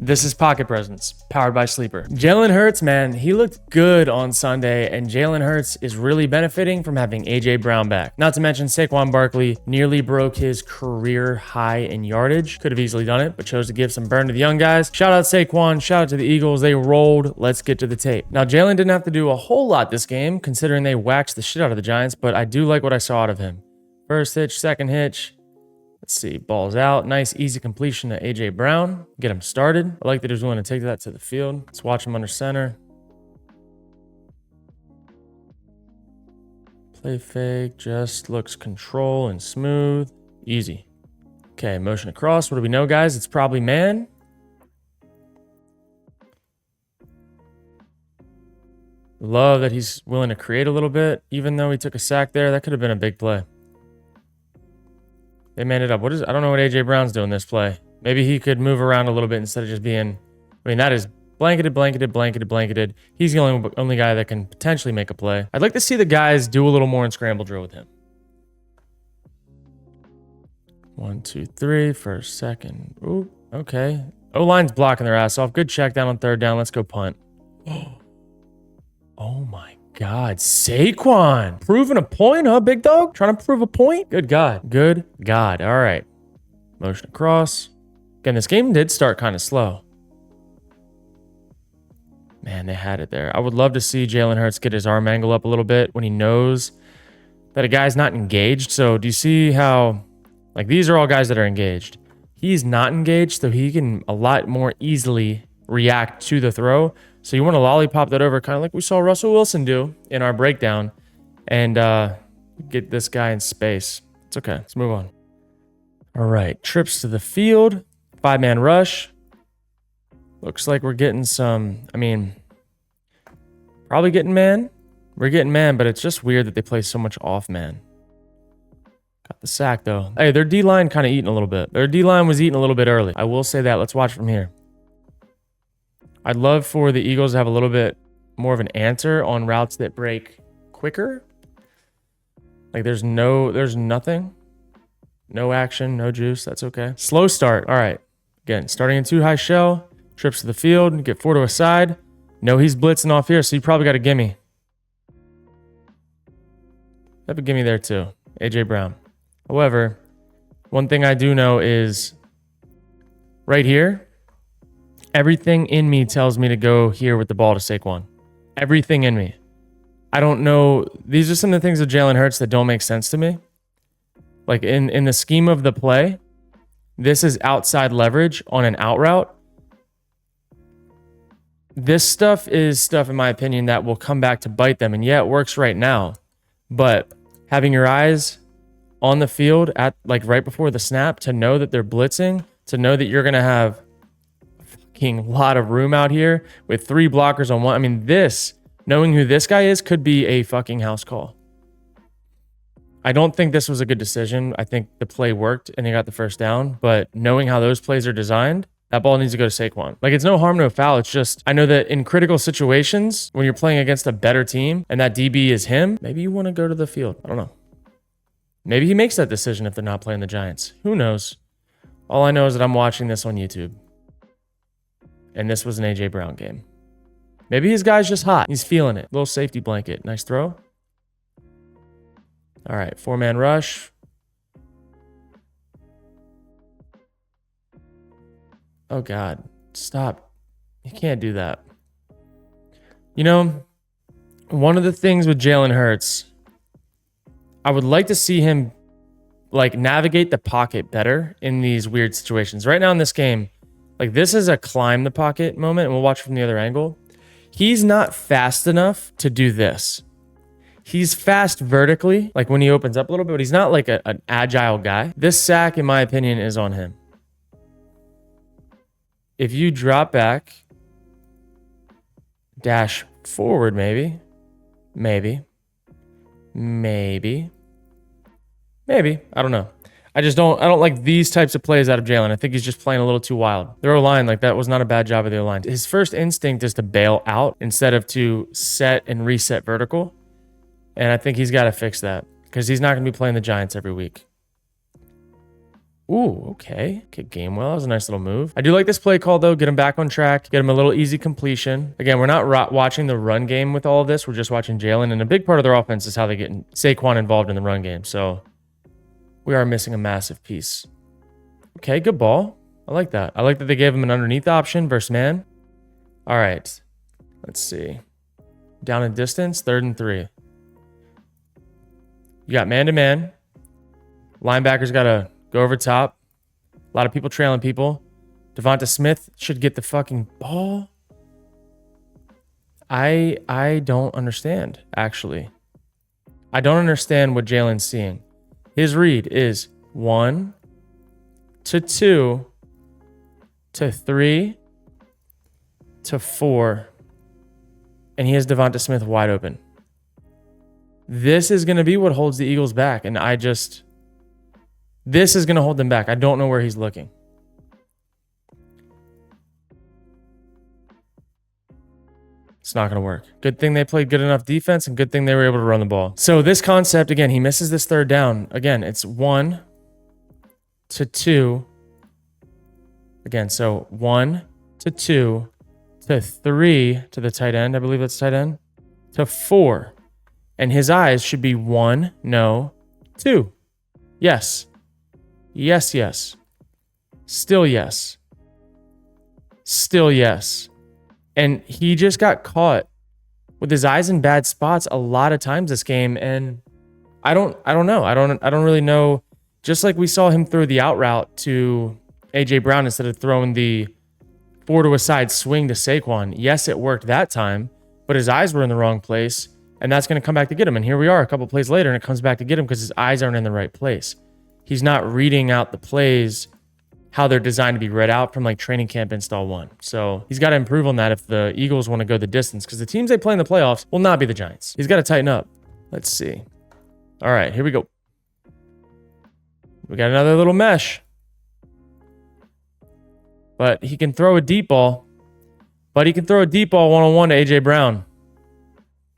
This is Pocket Presence, powered by Sleeper. Jalen Hurts, man, he looked good on Sunday, and Jalen Hurts is really benefiting from having A.J. Brown back. Not to mention Saquon Barkley nearly broke his career high in yardage. Could have easily done it, but chose to give some burn to the young guys. Shout out Saquon, shout out to the Eagles. They rolled. Let's get to the tape. Now, Jalen didn't have to do a whole lot this game, considering they waxed the shit out of the Giants, but I do like what I saw out of him. First hitch, second hitch. Let's see, ball's out. Nice, easy completion to A.J. Brown. Get him started. I like that he was willing to take that to the field. Let's watch him under center. Play fake, just looks control and smooth. Easy. Okay, motion across. What do we know, guys? It's probably man. Love that he's willing to create a little bit. Even though he took a sack there, that could have been a big play. They manned it up. I don't know what A.J. Brown's doing this play. Maybe he could move around a little bit instead of just being... I mean, that is blanketed, blanketed, blanketed, blanketed. He's the only guy that can potentially make a play. I'd like to see the guys do a little more in scramble drill with him. 1, 2, 3. First, second. Ooh, okay. O-line's blocking their ass off. Good check down on third down. Let's go punt. Oh my God, Saquon proving a point, huh, big dog? Trying to prove a point? Good God. Good God. All right. Motion across. Again, this game did start kind of slow. Man, they had it there. I would love to see Jalen Hurts get his arm angle up a little bit when he knows that a guy's not engaged. So do you see how, like, these are all guys that are engaged. He's not engaged, so he can a lot more easily react to the throw. So you want to lollipop that over, kind of like we saw Russell Wilson do in our breakdown, and get this guy in space. It's okay. Let's move on. All right. Trips to the field. 5-man rush. Looks like we're getting some, I mean, probably getting man. We're getting man, but it's just weird that they play so much off man. Got the sack, though. Hey, their D-line kind of eating a little bit. Their D-line was eating a little bit early. I will say that. Let's watch from here. I'd love for the Eagles to have a little bit more of an answer on routes that break quicker. Like there's nothing. No action, no juice. That's okay. Slow start. All right. Again, starting in 2 high shell. Trips to the field. Get 4 to a side. No, he's blitzing off here, so you probably got a gimme. Have a gimme there too. A.J. Brown. However, one thing I do know is right here, everything in me tells me to go here with the ball to Saquon. Everything in me. I don't know. These are some of the things of Jalen Hurts that don't make sense to me. Like in the scheme of the play, this is outside leverage on an out route. This stuff is stuff, in my opinion, that will come back to bite them. And yeah, it works right now. But having your eyes on the field at like right before the snap to know that they're blitzing, to know that you're going to have a lot of room out here with 3 blockers on one. I mean, knowing who this guy is could be a fucking house call. I don't think this was a good decision. I think the play worked and he got the first down, but knowing how those plays are designed, that ball needs to go to Saquon. Like, it's no harm, no foul. It's just, I know that in critical situations, when you're playing against a better team and that DB is him, maybe you want to go to the field. I don't know. Maybe he makes that decision if they're not playing the Giants. Who knows? All I know is that I'm watching this on YouTube. And this was an A.J. Brown game. Maybe his guy's just hot. He's feeling it. Little safety blanket. Nice throw. All right. 4-man rush. Oh, God. Stop. You can't do that. You know, one of the things with Jalen Hurts, I would like to see him like navigate the pocket better in these weird situations. Right now in this game, like this is a climb the pocket moment, and we'll watch from the other angle. He's not fast enough to do this. He's fast vertically, like when he opens up a little bit, but he's not like an agile guy. This sack, in my opinion, is on him. If you drop back, dash forward, maybe. I don't know. I don't like these types of plays out of Jalen. I think he's just playing a little too wild. Their O-line, like that was not a bad job of the O-line. His first instinct is to bail out instead of to set and reset vertical. And I think he's got to fix that because he's not going to be playing the Giants every week. Ooh, okay. Kick game well. That was a nice little move. I do like this play call, though. Get him back on track. Get him a little easy completion. Again, we're not watching the run game with all of this. We're just watching Jalen. And a big part of their offense is how they get Saquon involved in the run game. So we are missing a massive piece. Okay, good ball. I like that. I like that they gave him an underneath option versus man. All right. Let's see. Down in distance, 3rd and 3. You got man-to-man. Linebackers got to go over top. A lot of people trailing people. Devonta Smith should get the fucking ball. I don't understand, actually. I don't understand what Jalen's seeing. His read is 1 to 2 to 3 to 4. And he has Devonta Smith wide open. This is going to be what holds the Eagles back. And this is going to hold them back. I don't know where he's looking. It's not going to work. Good thing they played good enough defense and good thing they were able to run the ball. So this concept, again, he misses this 3rd down. Again, it's 1 to 2. Again, so 1 to 2 to 3 to the tight end. I believe that's tight end. To 4. And his eyes should be 1, no, 2. Yes. Yes, yes. Still yes. Still yes. And he just got caught with his eyes in bad spots a lot of times this game. And I don't know. I don't really know. Just like we saw him throw the out route to AJ Brown instead of throwing the 4 to a side swing to Saquon. Yes, it worked that time, but his eyes were in the wrong place. And that's going to come back to get him. And here we are a couple plays later, and it comes back to get him because his eyes aren't in the right place. He's not reading out the plays how they're designed to be read out from like training camp install 1. So he's got to improve on that if the Eagles want to go the distance, because the teams they play in the playoffs will not be the Giants. He's got to tighten up. Let's see. All right, here we go. We got another little mesh. But he can throw a deep ball. But he can throw a deep ball one-on-one to AJ Brown.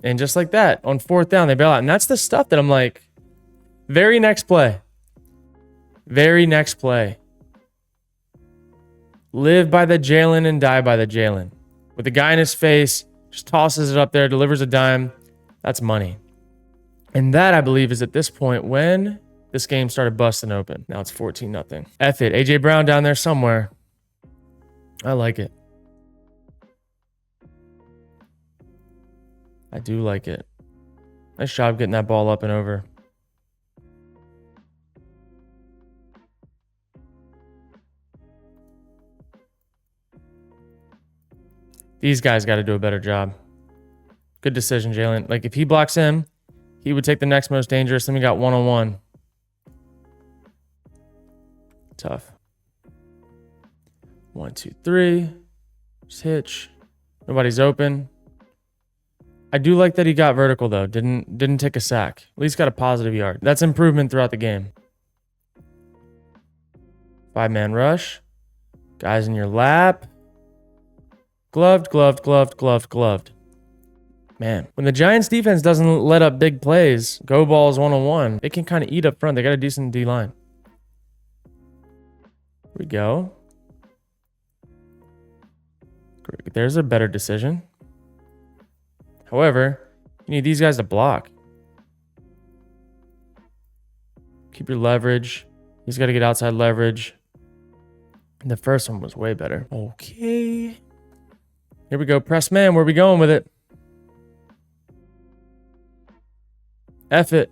And just like that, on 4th down, they bail out. And that's the stuff that I'm like, very next play. Very next play. Live by the Jalen and die by the Jalen. With the guy in his face, just tosses it up there, delivers a dime. That's money. And that, I believe, is at this point when this game started busting open. Now it's 14-0. F it. AJ Brown down there somewhere. I like it. I do like it. Nice job getting that ball up and over. These guys got to do a better job. Good decision, Jalen. Like, if he blocks him, he would take the next most dangerous. Then we got one-on-one. Tough. 1, 2, 3. Just hitch. Nobody's open. I do like that he got vertical, though. Didn't take a sack. At least got a positive yard. That's improvement throughout the game. 5-man rush. Guys in your lap. Gloved, gloved, gloved, gloved, gloved. Man, when the Giants defense doesn't let up big plays, go balls one-on-one, they can kind of eat up front. They got a decent D-line. Here we go. There's a better decision. However, you need these guys to block. Keep your leverage. He's got to get outside leverage. The first one was way better. Okay. Here we go. Press man. Where are we going with it? F it.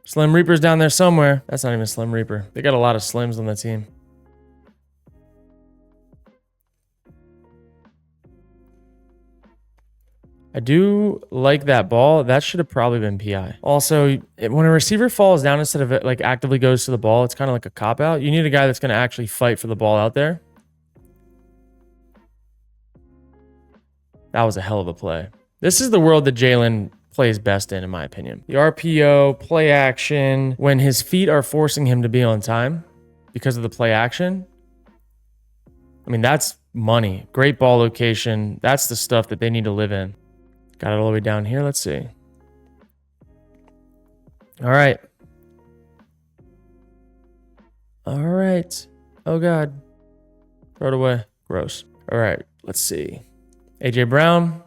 Slim Reaper's down there somewhere. That's not even Slim Reaper. They got a lot of Slims on the team. I do like that ball. That should have probably been PI. Also, when a receiver falls down instead of it like actively goes to the ball, it's kind of like a cop-out. You need a guy that's going to actually fight for the ball out there. That was a hell of a play. This is the world that Jalen plays best in my opinion. The RPO, play action, when his feet are forcing him to be on time because of the play action. I mean, that's money. Great ball location. That's the stuff that they need to live in. Got it all the way down here. Let's see. All right. All right. Oh, God. Throw it away. Gross. All right. Let's see. AJ Brown.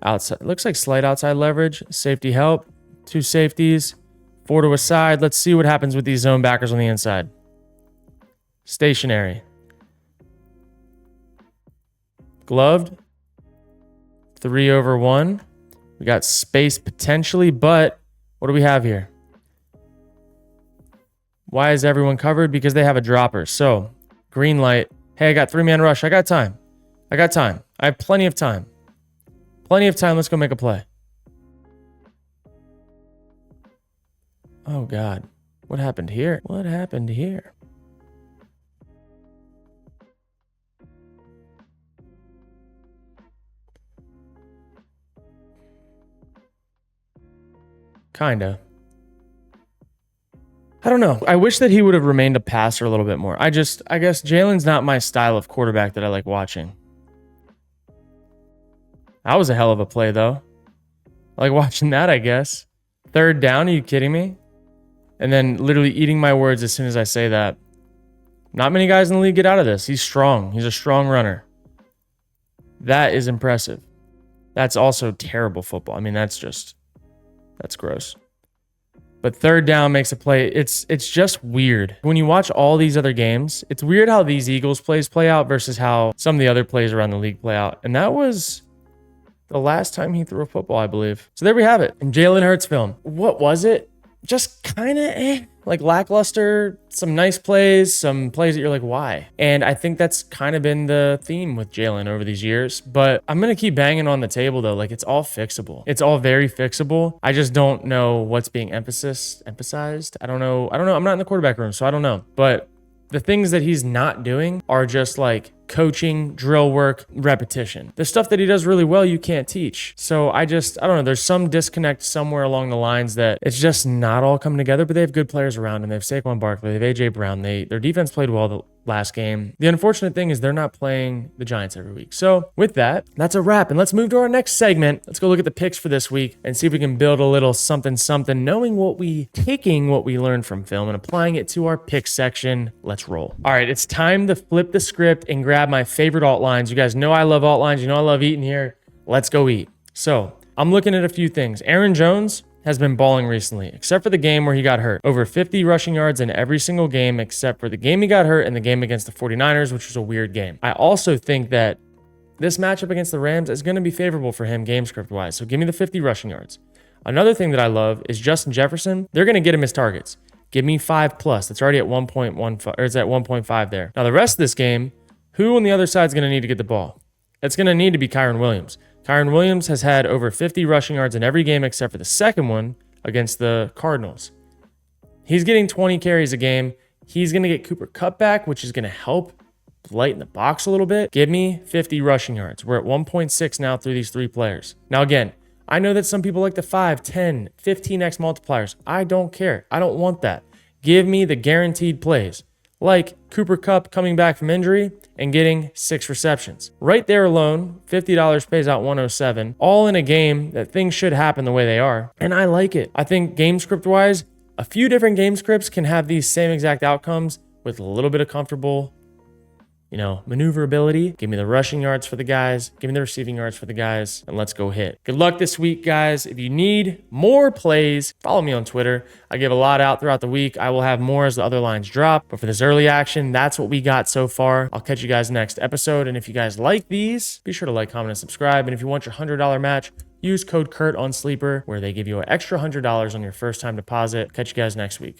Outside. Looks like slight outside leverage. Safety help. 2 safeties. 4 to a side. Let's see what happens with these zone backers on the inside. Stationary. Gloved. 3 over 1. We got space potentially, but what do we have here? Why is everyone covered? Because they have a dropper. So, green light. Hey, I got 3-man rush. I got time. I have plenty of time. Let's go make a play. Oh, God. What happened here? Kinda. I don't know. I wish that he would have remained a passer a little bit more. I guess Jalen's not my style of quarterback that I like watching. That was a hell of a play, though. I like watching that, I guess. 3rd down, are you kidding me? And then literally eating my words as soon as I say that. Not many guys in the league get out of this. He's strong. He's a strong runner. That is impressive. That's also terrible football. I mean, that's gross. But 3rd down makes a play. It's just weird. When you watch all these other games, it's weird how these Eagles plays play out versus how some of the other plays around the league play out. And that was the last time he threw a football, I believe. So there we have it. In Jalen Hurts film. What was it? Just kind of like lackluster, some nice plays, some plays that you're like, why? And I think that's kind of been the theme with Jalen over these years. But I'm going to keep banging on the table, though. Like, it's all fixable. It's all very fixable. I just don't know what's being emphasized. I don't know. I'm not in the quarterback room, so I don't know. But the things that he's not doing are just like coaching, drill work, repetition. The stuff that he does really well, you can't teach. So I don't know. There's some disconnect somewhere along the lines that it's just not all coming together, but they have good players around them. They have Saquon Barkley, they have AJ Brown. Their defense played well the last game. The unfortunate thing is they're not playing the Giants every week. So with that, that's a wrap. And let's move to our next segment. Let's go look at the picks for this week and see if we can build a little something, taking what we learned from film and applying it to our pick section. Let's roll. All right, it's time to flip the script and grab my favorite alt lines. You guys know I love alt lines. You know I love eating here. Let's go eat. So I'm looking at a few things. Aaron Jones has been balling recently, except for the game where he got hurt. Over 50 rushing yards in every single game, except for the game he got hurt and the game against the 49ers, which was a weird game. I also think that this matchup against the Rams is going to be favorable for him game script wise. So give me the 50 rushing yards. Another thing that I love is Justin Jefferson. They're going to get him his targets. Give me 5+. That's already at 1.15, or it's at 1.5 there. Now the rest of this game, who on the other side is going to need to get the ball? It's going to need to be Kyren Williams. Kyren Williams has had over 50 rushing yards in every game except for the second one against the Cardinals. He's getting 20 carries a game. He's going to get Cooper Kupp back, which is going to help lighten the box a little bit. Give me 50 rushing yards. We're at 1.6 now through these 3 players. Now again, I know that some people like the 5, 10, 15x multipliers. I don't care. I don't want that. Give me the guaranteed plays, like Cooper Kupp coming back from injury and getting 6 receptions. Right there alone, $50 pays out $107, all in a game that things should happen the way they are. And I like it. I think game script wise, a few different game scripts can have these same exact outcomes with a little bit of comfortable, maneuverability. Give me the rushing yards for the guys. Give me the receiving yards for the guys. And let's go hit. Good luck this week, guys. If you need more plays, follow me on Twitter. I give a lot out throughout the week. I will have more as the other lines drop. But for this early action, that's what we got so far. I'll catch you guys next episode. And if you guys like these, be sure to like, comment, and subscribe. And if you want your $100 match, use code Kurt on Sleeper, where they give you an extra $100 on your first time deposit. Catch you guys next week.